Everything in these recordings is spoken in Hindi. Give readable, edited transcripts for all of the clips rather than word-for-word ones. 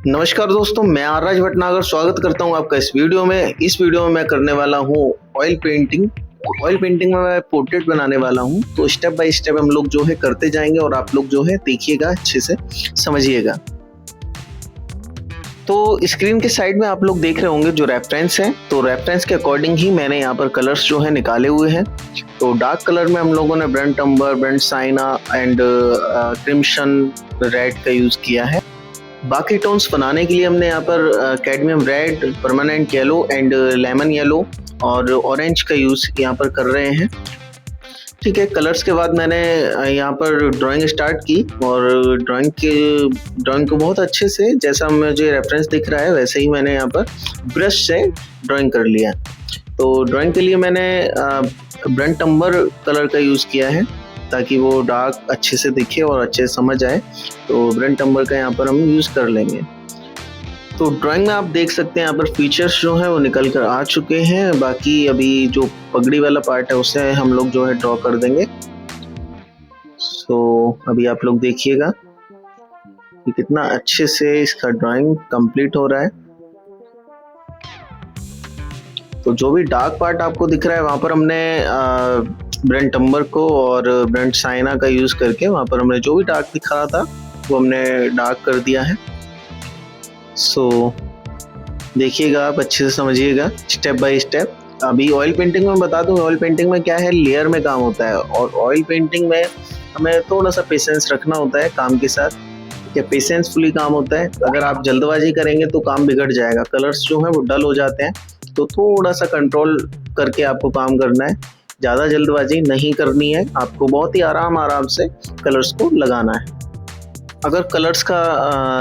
नमस्कार दोस्तों, मैं आर्यराज भटनागर स्वागत करता हूं आपका इस वीडियो में। इस वीडियो में मैं करने वाला हूं ऑयल पेंटिंग। ऑयल पेंटिंग में मैं पोर्ट्रेट बनाने वाला हूं, तो स्टेप बाय स्टेप हम लोग जो है करते जाएंगे और आप लोग जो है देखिएगा, अच्छे से समझिएगा। तो स्क्रीन के साइड में आप लोग देख रहे होंगे जो रेफरेंस है, तो रेफरेंस के अकॉर्डिंग ही मैंने यहाँ पर कलर्स जो है निकाले हुए हैं। तो डार्क कलर में हम लोगों ने burnt amber, burnt sienna and crimson red का यूज किया है। बाकी टोन्स बनाने के लिए हमने यहाँ पर cadmium red, permanent yellow and lemon yellow और ऑरेंज का यूज़ यहाँ पर कर रहे हैं। ठीक है, कलर्स के बाद मैंने यहाँ पर ड्राइंग स्टार्ट की और ड्राइंग को बहुत अच्छे से, जैसा मुझे रेफरेंस दिख रहा है वैसे ही मैंने यहाँ पर ब्रश से ड्राइंग कर लिया। तो ड्राइंग के लिए मैंने ब्रंट अम्बर कलर का यूज़ किया है ताकि वो डार्क अच्छे से दिखे और अच्छे से समझ आए। तो ब्रंट अम्बर का यहाँ पर हम यूज़ कर लेंगे। तो ड्राइंग में आप देख सकते हैं यहाँ पर फीचर्स जो हैं वो निकल कर आ चुके हैं। बाकी अभी जो पगड़ी वाला पार्ट है उसे हम लोग जो है ड्रॉ कर देंगे। सो अभी आप लोग देखिएगा कि कितना अच्छे से इसका ड्राइंग कंप्लीट हो रहा है। तो जो भी डार्क पार्ट आपको दिख रहा है वहाँ पर हमने ब्रंट अम्बर को और ब्रंट साइना का यूज़ करके वहाँ पर हमने जो भी डार्क दिखा रहा था वो हमने डार्क कर दिया है। सो देखिएगा, आप अच्छे से समझिएगा स्टेप बाय स्टेप। अभी ऑयल पेंटिंग में बता दूं, ऑयल पेंटिंग में क्या है, लेयर में काम होता है और ऑयल पेंटिंग में हमें थोड़ा सा पेशेंस रखना होता है काम के साथ। क्या पेशेंसफुली काम होता है। अगर आप जल्दबाजी करेंगे तो काम बिगड़ जाएगा, कलर्स जो है वो डल हो जाते हैं। तो थोड़ा सा कंट्रोल करके आपको काम करना है, ज़्यादा जल्दबाजी नहीं करनी है, आपको बहुत ही आराम से कलर्स को लगाना है। अगर कलर्स का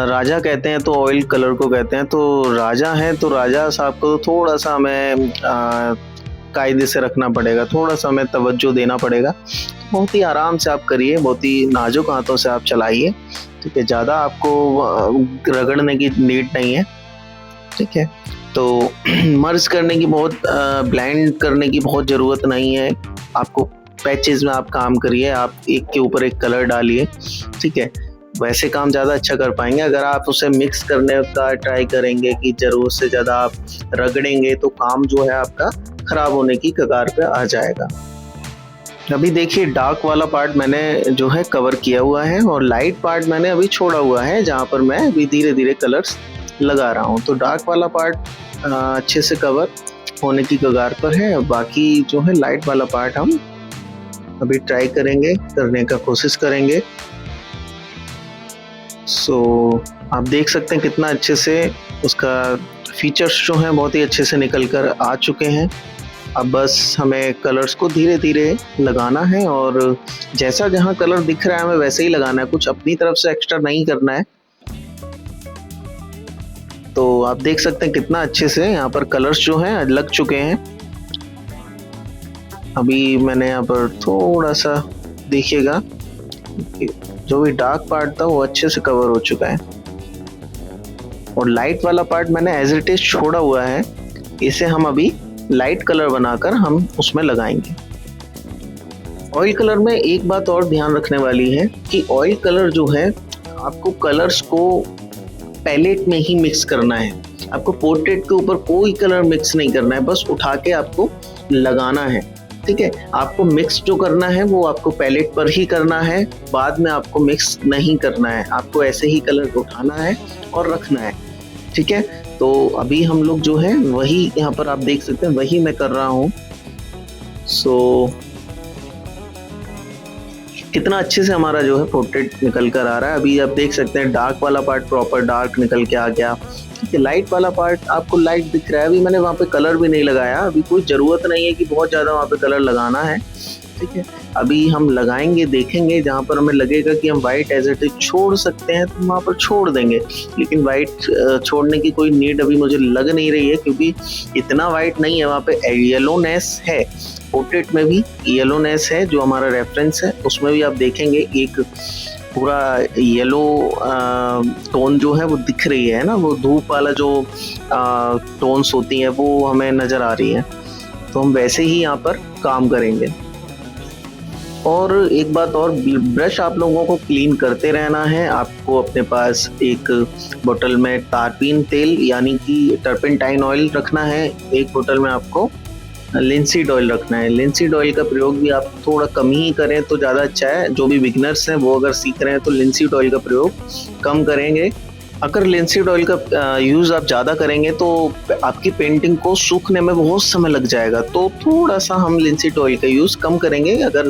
राजा कहते हैं तो ऑयल कलर को कहते हैं। तो राजा है तो राजा साहब को थोड़ा सा हमें कायदे से रखना पड़ेगा, थोड़ा सा हमें तवज्जो देना पड़ेगा। बहुत ही आराम से आप करिए, बहुत ही नाजुक हाथों से आप चलाइए। ठीक है, ज़्यादा आपको रगड़ने की नीड नहीं है। ठीक है, तो मर्ज करने की ब्लेंड करने की बहुत ज़रूरत नहीं है। आपको पैचेस में आप काम करिए, आप एक के ऊपर एक कलर डालिए। ठीक है, वैसे काम ज़्यादा अच्छा कर पाएंगे। अगर आप उसे मिक्स करने का ट्राई करेंगे कि ज़रूरत से ज़्यादा आप रगड़ेंगे तो काम जो है आपका ख़राब होने की कगार पे आ जाएगा। अभी देखिए, डार्क वाला पार्ट मैंने जो है कवर किया हुआ है और लाइट पार्ट मैंने अभी छोड़ा हुआ है, जहाँ पर मैं अभी धीरे धीरे कलर्स लगा रहा हूँ। तो डार्क वाला पार्ट अच्छे से कवर होने की कगार पर है। बाकी जो है लाइट वाला पार्ट हम अभी ट्राई करेंगे, करने का कोशिश करेंगे। सो आप देख सकते हैं कितना अच्छे से उसका फीचर्स जो हैं बहुत ही अच्छे से निकल कर आ चुके हैं। अब बस हमें कलर्स को धीरे धीरे लगाना है और जैसा जहाँ कलर दिख रहा है हमें वैसे ही लगाना है, कुछ अपनी तरफ से एक्स्ट्रा नहीं करना है। तो आप देख सकते हैं कितना अच्छे से यहाँ पर कलर्स जो हैं लग चुके हैं। अभी मैंने यहाँ पर थोड़ा सा देखिएगा, जो भी डार्क पार्ट था वो अच्छे से कवर हो चुका है और लाइट वाला पार्ट मैंने एज इट इज छोड़ा हुआ है। इसे हम अभी लाइट कलर बनाकर हम उसमें लगाएंगे। ऑयल कलर में एक बात और ध्यान रखने वाली है कि ऑयल कलर जो है आपको कलर्स को पैलेट में ही मिक्स करना है। आपको पोर्ट्रेट के ऊपर कोई कलर मिक्स नहीं करना है, बस उठा के आपको लगाना है। ठीक है, आपको मिक्स जो करना है वो आपको पैलेट पर ही करना है, बाद में आपको मिक्स नहीं करना है। आपको ऐसे ही कलर को उठाना है और रखना है। ठीक है, तो अभी हम लोग जो है वही यहाँ पर आप देख सकते हैं, वही मैं कर रहा हूँ। सो कितना अच्छे से हमारा जो है पोर्ट्रेट निकल कर आ रहा है। अभी आप देख सकते हैं डार्क वाला पार्ट प्रॉपर डार्क निकल के आ गया। ठीक है, लाइट वाला पार्ट आपको लाइट दिख रहा है। अभी मैंने वहाँ पे कलर भी नहीं लगाया, अभी कोई ज़रूरत नहीं है कि बहुत ज़्यादा वहाँ पे कलर लगाना है। ठीक है, अभी हम लगाएंगे, देखेंगे जहाँ पर हमें लगेगा कि हम वाइट एज इट इज छोड़ सकते हैं तो वहाँ पर छोड़ देंगे, लेकिन वाइट छोड़ने की कोई नीड अभी मुझे लग नहीं रही है, क्योंकि इतना वाइट नहीं है। वहाँ पे येलोनेस है, पोर्ट्रेट में भी येलोनेस है। जो हमारा रेफरेंस है उसमें भी आप देखेंगे एक पूरा येलो टोन जो है वो दिख रही है ना, वो धूप वाला जो टोन्स होती हैं वो हमें नज़र आ रही है। तो हम वैसे ही यहाँ पर काम करेंगे। और एक बात और, ब्रश आप लोगों को क्लीन करते रहना है। आपको अपने पास एक बोतल में तारपीन तेल यानी कि टर्पेंटाइन ऑयल रखना है, एक बोतल में आपको लिंसीड ऑयल रखना है। लिंसीड ऑयल का प्रयोग भी आप थोड़ा कम ही करें तो ज़्यादा अच्छा है। जो भी बिगनर्स हैं वो अगर सीख रहे हैं तो लिंसीड ऑयल का प्रयोग कम करेंगे। अगर लिंसीड ऑयल का यूज़ आप ज़्यादा करेंगे तो आपकी पेंटिंग को सूखने में बहुत समय लग जाएगा, तो थोड़ा सा हम लिंसीड ऑयल का यूज़ कम करेंगे। अगर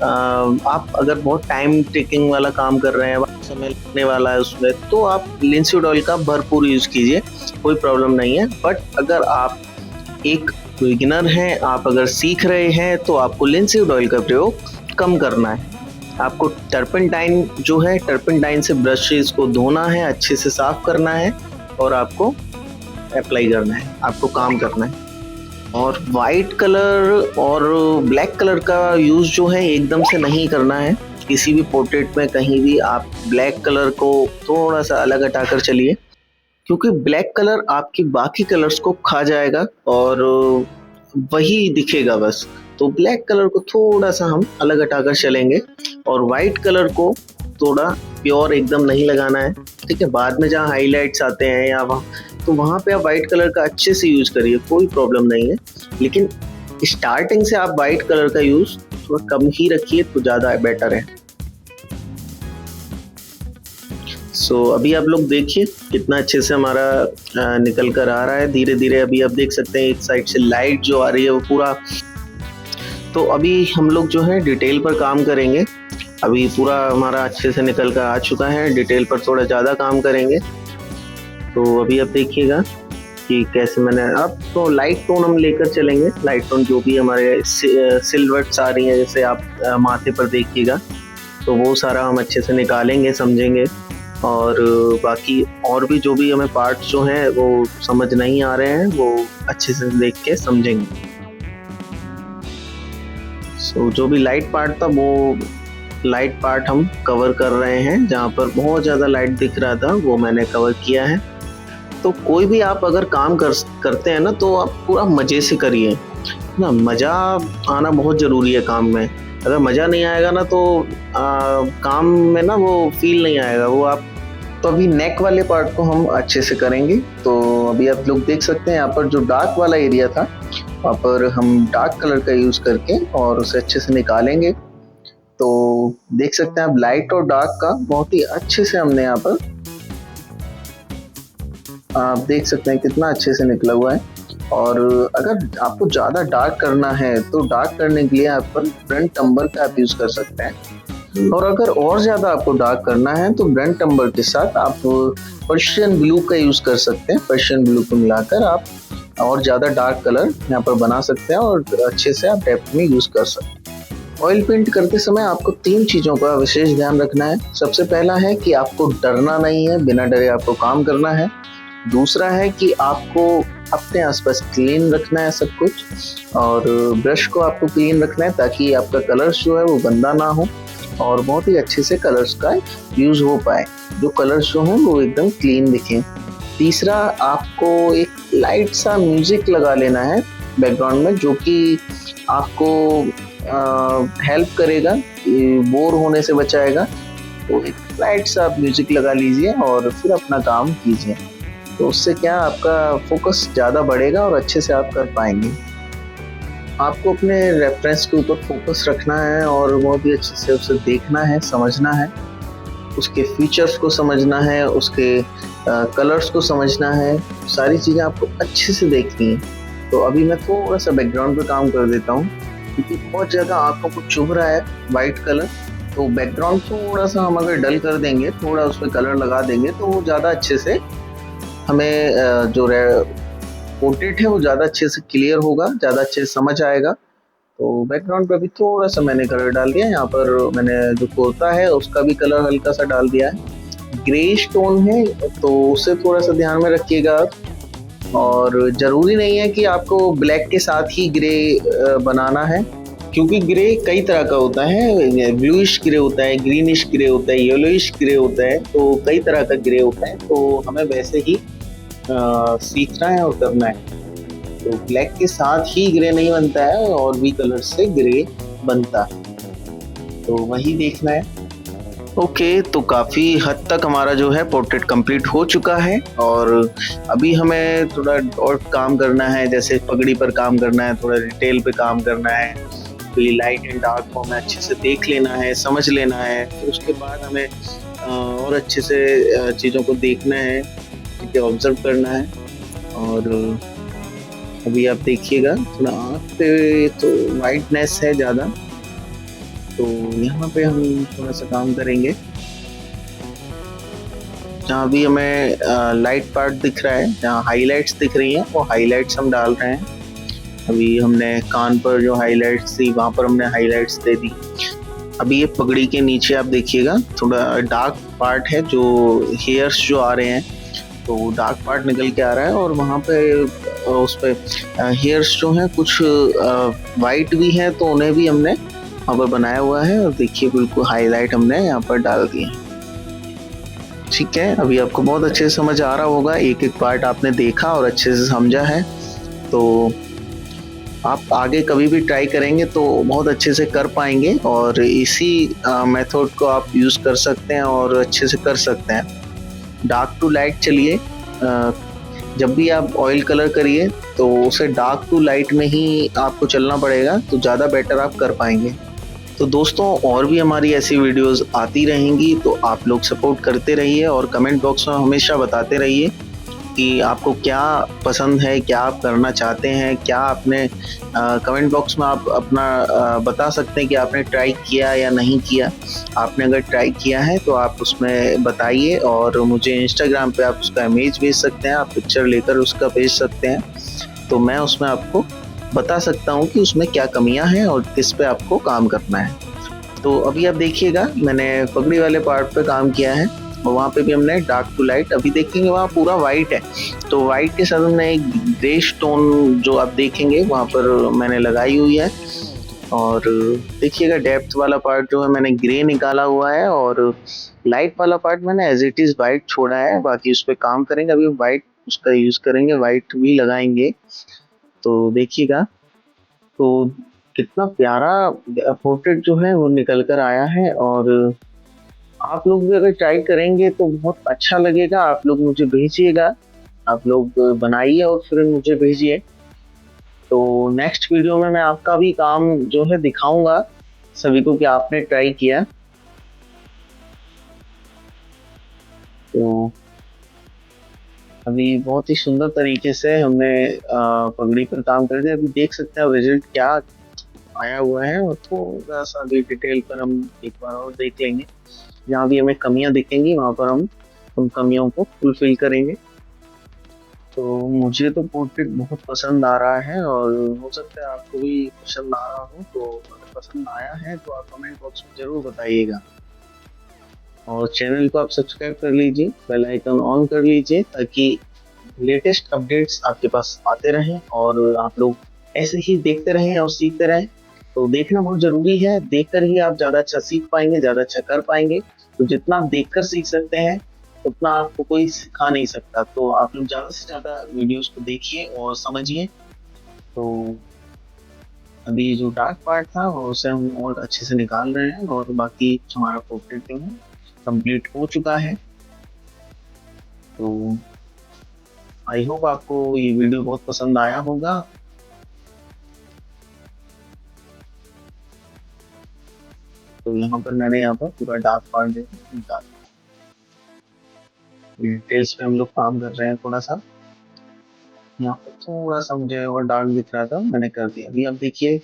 आप अगर बहुत टाइम टेकिंग वाला काम कर रहे हैं, समय लगने वाला है उसमें, तो आप लिंसीड ऑयल का भरपूर यूज़ कीजिए, कोई प्रॉब्लम नहीं है। बट अगर आप एक बिगिनर हैं, आप अगर सीख रहे हैं तो आपको लिंसीड ऑयल का प्रयोग कम करना है। आपको टर्पेंटाइन जो है, टर्पेंटाइन से ब्रशेस को धोना है, अच्छे से साफ करना है और आपको अप्लाई करना है, आपको काम करना है। और वाइट कलर और ब्लैक कलर का यूज़ जो है एकदम से नहीं करना है। किसी भी पोर्ट्रेट में कहीं भी आप ब्लैक कलर को थोड़ा सा अलग हटाकर चलिए, क्योंकि ब्लैक कलर आपकी बाकी कलर्स को खा जाएगा और वही दिखेगा बस। तो ब्लैक कलर को थोड़ा सा हम अलग हटाकर चलेंगे और वाइट कलर को थोड़ा प्योर एकदम नहीं लगाना है, ठीक है। बाद में जहाँ हाईलाइट्स आते हैं या तो वहाँ पे आप वाइट कलर का अच्छे से यूज़ करिए, कोई प्रॉब्लम नहीं है। लेकिन स्टार्टिंग से आप वाइट कलर का यूज़ थोड़ा कम ही रखिए तो ज़्यादा बेटर है। अभी आप लोग देखिए कितना अच्छे से हमारा निकल कर आ रहा है धीरे धीरे। अभी आप देख सकते हैं एक साइड से लाइट जो आ रही है वो पूरा। तो अभी हम लोग जो है डिटेल पर काम करेंगे। अभी पूरा हमारा अच्छे से निकल कर आ चुका है, डिटेल पर थोड़ा ज़्यादा काम करेंगे। तो अभी आप देखिएगा कि कैसे मैंने, अब तो लाइट टोन हम लेकर चलेंगे। लाइट टोन जो भी हमारे सिल्वर्ट्स आ रही हैं, जैसे आप माथे पर देखिएगा, तो वो सारा हम अच्छे से निकालेंगे, समझेंगे। और बाकी और भी जो भी हमें पार्ट्स जो हैं वो समझ नहीं आ रहे हैं वो अच्छे से देख के समझेंगे। जो भी लाइट पार्ट था वो लाइट पार्ट हम कवर कर रहे हैं। जहाँ पर बहुत ज़्यादा लाइट दिख रहा था वो मैंने कवर किया है। तो कोई भी आप अगर काम करते हैं ना तो आप पूरा मज़े से करिए ना। मज़ा आना बहुत ज़रूरी है काम में। अगर मज़ा नहीं आएगा ना तो काम में ना वो फील नहीं आएगा वो आप। तो अभी नेक वाले पार्ट को हम अच्छे से करेंगे। तो अभी आप लोग देख सकते हैं यहाँ पर जो डार्क वाला एरिया था वहाँ पर हम डार्क कलर का यूज़ करके और उसे अच्छे से निकालेंगे। तो देख सकते हैं आप लाइट और डार्क का बहुत ही अच्छे से हमने यहाँ पर, आप देख सकते हैं कितना अच्छे से निकला हुआ है। और अगर आपको ज़्यादा डार्क करना है तो डार्क करने के लिए आप पर ब्रंट अम्बर का आप यूज़ कर सकते हैं। और अगर और ज़्यादा आपको डार्क करना है तो ब्रंट अम्बर के साथ आप पर्शियन ब्लू का यूज़ कर सकते हैं। पर्शियन ब्लू को मिलाकर आप और ज़्यादा डार्क कलर यहाँ पर बना सकते हैं और अच्छे से आप डेप्थ में यूज़ कर सकते हैं। ऑयल पेंट करते समय आपको 3 चीज़ों का विशेष ध्यान रखना है। सबसे पहला है कि आपको डरना नहीं है, बिना डरे आपको काम करना है। दूसरा है कि आपको अपने आसपास क्लीन रखना है सब कुछ, और ब्रश को आपको क्लीन रखना है ताकि आपका कलर्स जो है वो गंदा ना हो और बहुत ही अच्छे से कलर्स का यूज़ हो पाए, जो कलर्स जो हैं वो एकदम क्लीन दिखें। तीसरा, आपको एक लाइट सा म्यूज़िक लगा लेना है बैकग्राउंड में, जो कि आपको हेल्प करेगा, बोर होने से बचाएगा। तो एक लाइट सा आप म्यूज़िक लगा लीजिए और फिर अपना काम कीजिए। तो उससे क्या आपका फोकस ज़्यादा बढ़ेगा और अच्छे से आप कर पाएंगे। आपको अपने रेफरेंस के ऊपर फोकस रखना है और बहुत ही अच्छे से उसे देखना है, समझना है, उसके फीचर्स को समझना है, उसके कलर्स को समझना है। सारी चीज़ें आपको अच्छे से देखनी है। तो अभी मैं थोड़ा सा बैकग्राउंड पे काम कर देता हूँ क्योंकि बहुत ज़्यादा आँखों को चुभ रहा है वाइट कलर। तो बैकग्राउंड थोड़ा सा हम अगर डल कर देंगे, थोड़ा उसमें कलर लगा देंगे तो वो ज़्यादा अच्छे से हमें जो पोर्ट्रेट है वो ज़्यादा अच्छे से क्लियर होगा, ज़्यादा अच्छे से समझ आएगा। तो बैकग्राउंड पे भी थोड़ा सा मैंने कलर डाल दिया। यहाँ पर मैंने जो कुर्ता है उसका भी कलर हल्का सा डाल दिया है। ग्रेइश टोन है तो उसे थोड़ा सा ध्यान में रखिएगा। और ज़रूरी नहीं है कि आपको ब्लैक के साथ ही ग्रे बनाना है, क्योंकि ग्रे कई तरह का होता है। ब्लूइश ग्रे होता है, ग्रीनिश ग्रे होता है, येलोइश ग्रे होता है। तो कई तरह का ग्रे होता है, तो हमें वैसे ही सीखना है और करना है। तो ब्लैक के साथ ही ग्रे नहीं बनता है, और भी कलर से ग्रे बनता है। तो वही देखना है। ओके, तो काफ़ी हद तक हमारा जो है पोर्ट्रेट कंप्लीट हो चुका है और अभी हमें थोड़ा और काम करना है, जैसे पगड़ी पर काम करना है, थोड़ा डिटेल पे काम करना है, फिर लाइट एंड डार्क को हमें अच्छे से देख लेना है, समझ लेना है। फिर उसके बाद हमें और अच्छे से चीज़ों को देखना है, ठीक है, ऑब्जर्व करना है। और अभी आप देखिएगा थोड़ा आँख पे तो वाइटनेस है ज़्यादा, तो यहाँ पे हम थोड़ा सा काम करेंगे। जहाँ भी हमें लाइट पार्ट दिख रहा है, जहाँ हाइलाइट्स दिख रही हैं, वो हाइलाइट्स हम डाल रहे हैं। अभी हमने कान पर जो हाइलाइट्स थी वहाँ पर हमने हाइलाइट्स दे दी। अभी ये पगड़ी के नीचे आप देखिएगा थोड़ा डार्क पार्ट है, जो हेयर्स जो आ रहे हैं, तो डार्क पार्ट निकल के आ रहा है और वहाँ पे उस पे हेयर्स जो हैं कुछ वाइट भी हैं, तो उन्हें भी हमने वहाँ पर बनाया हुआ है। और देखिए बिल्कुल हाईलाइट हमने यहाँ पर डाल दिए। ठीक है, अभी आपको बहुत अच्छे से समझ आ रहा होगा, एक एक पार्ट आपने देखा और अच्छे से समझा है। तो आप आगे कभी भी ट्राई करेंगे तो बहुत अच्छे से कर पाएंगे और इसी मेथड को आप यूज़ कर सकते हैं और अच्छे से कर सकते हैं। डार्क टू लाइट चलिए, जब भी आप ऑयल कलर करिए तो उसे डार्क टू लाइट में ही आपको चलना पड़ेगा, तो ज़्यादा बेटर आप कर पाएंगे। तो दोस्तों और भी हमारी ऐसी वीडियोस आती रहेंगी, तो आप लोग सपोर्ट करते रहिए और कमेंट बॉक्स में हमेशा बताते रहिए कि आपको क्या पसंद है, क्या आप करना चाहते हैं, क्या आपने कमेंट बॉक्स में आप अपना बता सकते हैं कि आपने ट्राई किया या नहीं किया। आपने अगर ट्राई किया है तो आप उसमें बताइए और मुझे इंस्टाग्राम पे आप उसका इमेज भेज सकते हैं, आप पिक्चर लेकर उसका भेज सकते हैं, तो मैं उसमें आपको बता सकता हूँ कि उसमें क्या कमियां हैं और किस पे आपको काम करना है। तो अभी आप देखिएगा मैंने पगड़ी वाले पार्ट पे काम किया है और वहाँ पे भी हमने डार्क टू लाइट, अभी देखेंगे वहाँ पूरा वाइट है, तो वाइट के साथ हमने एक ग्रे स्टोन जो आप देखेंगे वहाँ पर मैंने लगाई हुई है। और देखिएगा डेप्थ वाला पार्ट जो है मैंने ग्रे निकाला हुआ है और लाइट वाला पार्ट मैंने एज इट इज वाइट छोड़ा है, बाकी उस पर काम करेंगे। अभी वाइट उसका यूज करेंगे, वाइट भी लगाएंगे। तो देखिएगा तो कितना प्यारा पोर्ट्रेट जो है वो निकल कर आया है और आप लोग भी अगर ट्राई करेंगे तो बहुत अच्छा लगेगा। आप लोग मुझे भेजिएगा, आप लोग बनाइए और फिर मुझे भेजिए। तो नेक्स्ट वीडियो में मैं आपका भी काम जो है दिखाऊंगा सभी को कि आपने ट्राई किया। तो अभी बहुत ही सुंदर तरीके से हमने पगड़ी पर काम कर दिया। अभी देख सकते हैं रिजल्ट क्या आया हुआ है और थोड़ा सा भी डिटेल पर हम एक बार और देख लेंगे। जहाँ भी हमें कमियां दिखेंगी वहां पर हम उन कमियों को फुलफिल करेंगे। तो मुझे तो पोर्ट्रेट बहुत पसंद आ रहा है और हो सकता है आपको भी पसंद आ रहा हो, तो अगर पसंद आया है तो आप कमेंट बॉक्स में जरूर बताइएगा और चैनल को आप सब्सक्राइब कर लीजिए, बेल आइकन ऑन कर लीजिए ताकि लेटेस्ट अपडेट्स आपके पास आते रहें और आप लोग ऐसे ही देखते रहें और सीखते रहें। तो देखना बहुत जरूरी है, देखकर ही आप ज़्यादा अच्छा सीख पाएंगे, ज़्यादा अच्छा कर पाएंगे। तो जितना आप देखकर सीख सकते हैं उतना आपको कोई सिखा नहीं सकता। तो आप लोग ज़्यादा से ज़्यादा वीडियोस को देखिए और समझिए। तो अभी जो डार्क पार्ट था वो उसे हम और अच्छे से निकाल रहे हैं और बाकी हमारा पोर्ट्रेट जो है कंप्लीट हो चुका है। तो आई होप आपको ये वीडियो बहुत पसंद आया होगा। तो यहाँ पर मैंने यहाँ पर पूरा डार्क पार्ट जो है निकाल, डिटेल्स पे हम लोग काम कर रहे हैं थोड़ा सा। यहाँ पर थोड़ा सा मुझे और डार्क दिख रहा था, मैंने कर दिया। अभी आप देखिए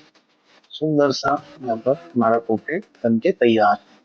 सुंदर सा यहाँ पर हमारा पोर्ट्रेट बनके तैयार है।